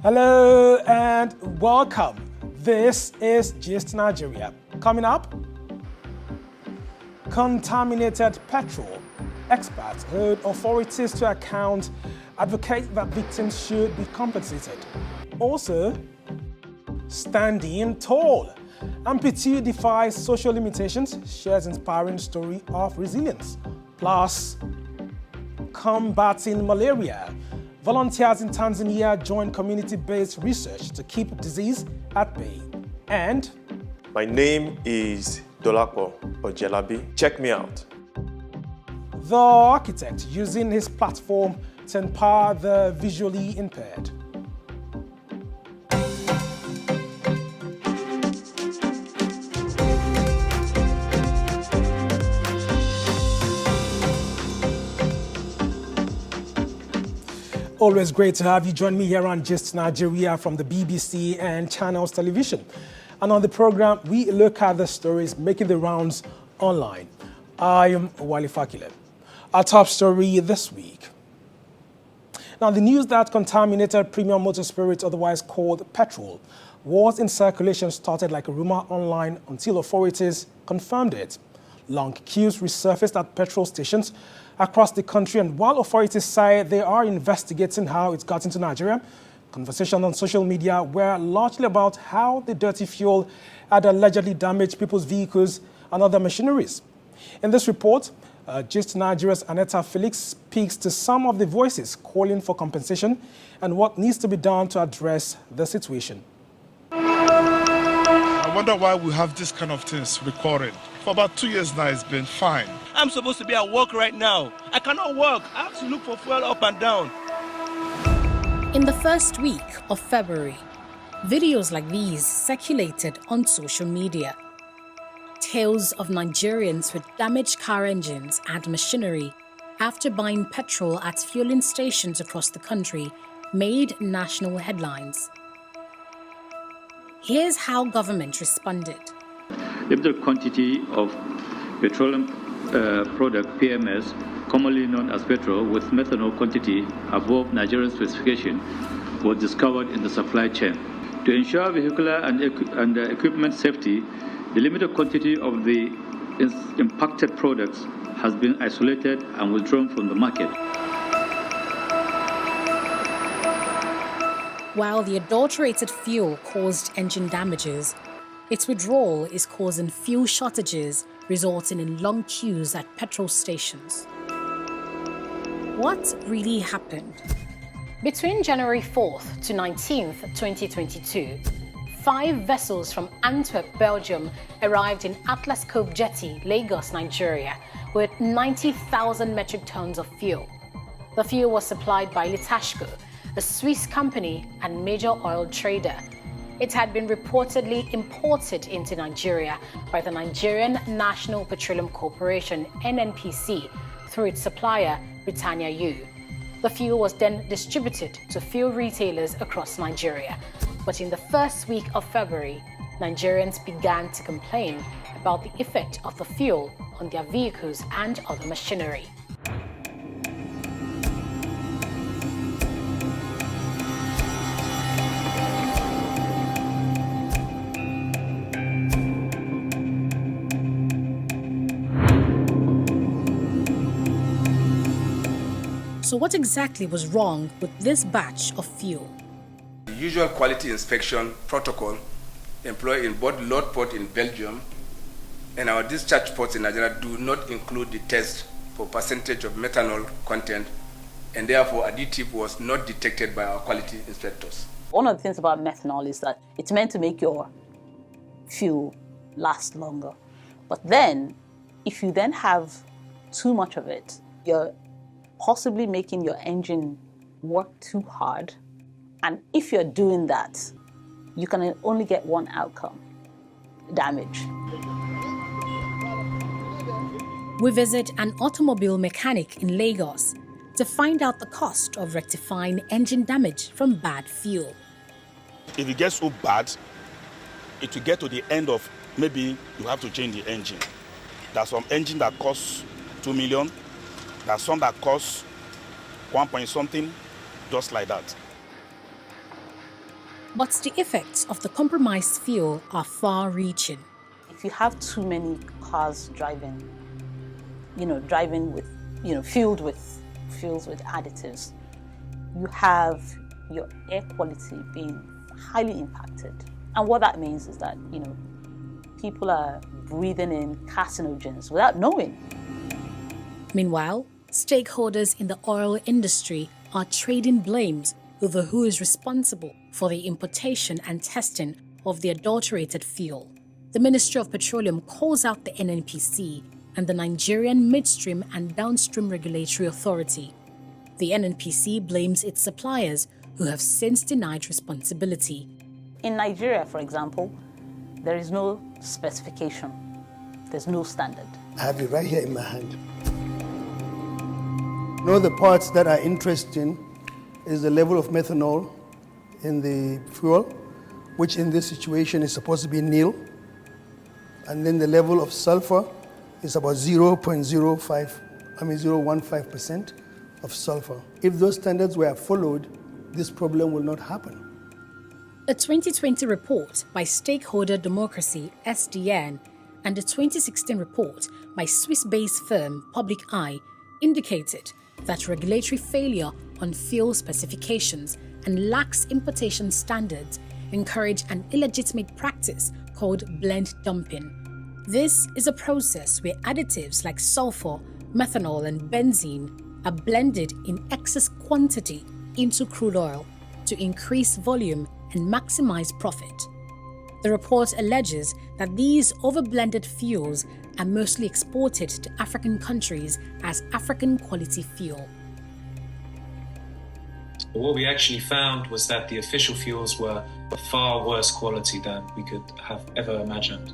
Hello and welcome. This is Gist Nigeria. Coming up, contaminated petrol. Experts hold authorities to account, advocate that victims should be compensated. Also, standing tall. Amputee defies social limitations, shares inspiring story of resilience. Plus, combating malaria. Volunteers in Tanzania join community-based research to keep disease at bay. And my name is Dolapo Ojelabi. Check me out. The architect using his platform to empower the visually impaired. Always great to have you join me here on Gist Nigeria from the BBC and Channels Television. And on the program, we look at the stories making the rounds online. I am Wale Fakile. Our top story this week. Now, the news that contaminated premium motor spirit, otherwise called petrol, was in circulation started like a rumor online until authorities confirmed it. Long queues resurfaced at petrol stations across the country, and while authorities say they are investigating how it got into Nigeria, conversations on social media were largely about how the dirty fuel had allegedly damaged people's vehicles and other machineries. In this report, Gist Nigeria's Aneta Felix speaks to some of the voices calling for compensation and what needs to be done to address the situation. I wonder why we have this kind of things recorded. For about 2 years now, it's been fine. I'm supposed to be at work right now. I cannot work. I have to look for fuel up and down. In the first week of February, videos like these circulated on social media. Tales of Nigerians with damaged car engines and machinery after buying petrol at fueling stations across the country made national headlines. Here's how government responded. Limited quantity of petroleum product PMS, commonly known as petrol, with methanol quantity above Nigerian specification, was discovered in the supply chain. To ensure vehicular and equipment safety, the limited quantity of the impacted products has been isolated and withdrawn from the market. While the adulterated fuel caused engine damages, its withdrawal is causing fuel shortages, resulting in long queues at petrol stations. What really happened? Between January 4th to 19th, 2022, 5 vessels from Antwerp, Belgium, arrived in Atlas Cove Jetty, Lagos, Nigeria, with 90,000 metric tons of fuel. The fuel was supplied by Litashko, a Swiss company and major oil trader. It had been reportedly imported into Nigeria by the Nigerian National Petroleum Corporation, NNPC, through its supplier, Britannia U. The fuel was then distributed to fuel retailers across Nigeria. But in the first week of February, Nigerians began to complain about the effect of the fuel on their vehicles and other machinery. So what exactly was wrong with this batch of fuel? The usual quality inspection protocol employed in both load port in Belgium and our discharge ports in Nigeria do not include the test for percentage of methanol content, and therefore additive was not detected by our quality inspectors. One of the things about methanol is that it's meant to make your fuel last longer. But then, if you then have too much of it, you're possibly making your engine work too hard. And if you're doing that, you can only get one outcome: damage. We visit an automobile mechanic in Lagos to find out the cost of rectifying engine damage from bad fuel. If it gets so bad, it will get to the end of maybe you have to change the engine. There's some engine that costs 2 million. There's some that costs 1 point something, just like that. But the effects of the compromised fuel are far-reaching. If you have too many cars driving with, fueled with additives, you have your air quality being highly impacted. And what that means is that, people are breathing in carcinogens without knowing. Meanwhile, stakeholders in the oil industry are trading blames over who is responsible for the importation and testing of the adulterated fuel. The Ministry of Petroleum calls out the NNPC and the Nigerian Midstream and Downstream Regulatory Authority. The NNPC blames its suppliers, who have since denied responsibility. In Nigeria, for example, there is no specification. There's no standard. I have it right here in my hand. The parts that are interesting is the level of methanol in the fuel, which in this situation is supposed to be nil. And then the level of sulfur is about 0.15% of sulfur. If those standards were followed, this problem will not happen. A 2020 report by Stakeholder Democracy, SDN, and a 2016 report by Swiss-based firm Public Eye indicated that regulatory failure on fuel specifications and lax importation standards encourage an illegitimate practice called blend dumping. This is a process where additives like sulfur, methanol, and benzene are blended in excess quantity into crude oil to increase volume and maximize profit. The report alleges that these overblended fuels are mostly exported to African countries as African quality fuel. What we actually found was that the official fuels were far worse quality than we could have ever imagined.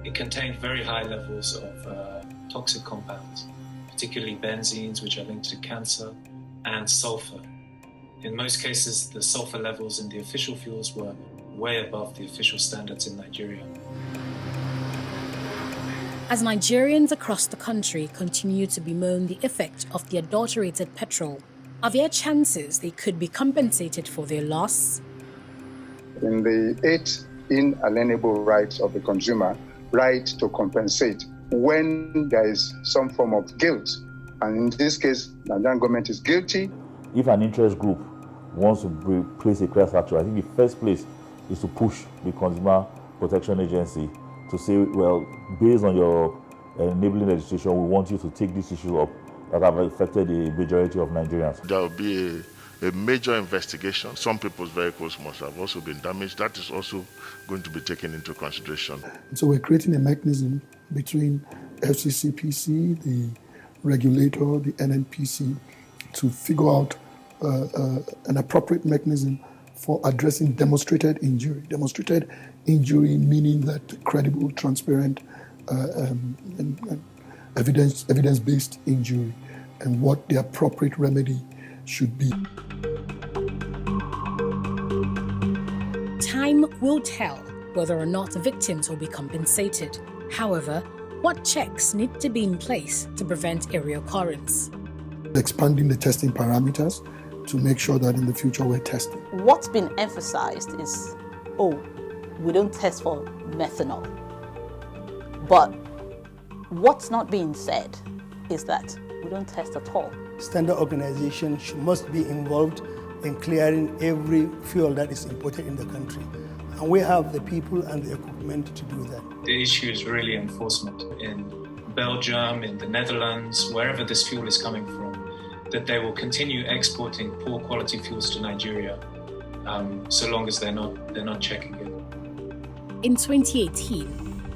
It contained very high levels of toxic compounds, particularly benzenes, which are linked to cancer, and sulfur. In most cases, the sulfur levels in the official fuels were way above the official standards in Nigeria. As Nigerians across the country continue to bemoan the effect of the adulterated petrol, are there chances they could be compensated for their loss? In the 8 inalienable rights of the consumer, right to compensate when there is some form of guilt. And in this case, the Nigerian government is guilty. If an interest group wants to place a class action, I think the first place is to push the Consumer Protection Agency to say, well, based on your enabling legislation, we want you to take this issue up that have affected the majority of Nigerians. There will be a major investigation. Some people's vehicles must have also been damaged. That is also going to be taken into consideration. So we're creating a mechanism between FCCPC, the regulator, the NNPC, to figure out an appropriate mechanism for addressing demonstrated injury. Demonstrated injury meaning that credible, transparent, and evidence-based injury, and what the appropriate remedy should be. Time will tell whether or not victims will be compensated. However, what checks need to be in place to prevent a reoccurrence? Expanding the testing parameters to make sure that in the future we're testing. What's been emphasized is, we don't test for methanol. But what's not being said is that we don't test at all. Standard organization must be involved in clearing every fuel that is imported in the country. And we have the people and the equipment to do that. The issue is really enforcement. In Belgium, in the Netherlands, wherever this fuel is coming from, that they will continue exporting poor quality fuels to Nigeria, so long as they're not checking it. In 2018,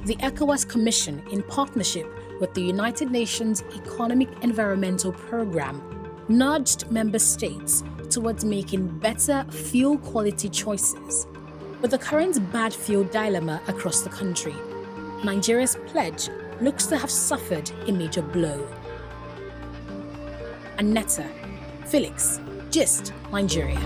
the ECOWAS Commission, in partnership with the United Nations Economic Environmental Programme, nudged member states towards making better fuel quality choices. With the current bad fuel dilemma across the country, Nigeria's pledge looks to have suffered a major blow. Annetta, Felix, Gist, Nigeria.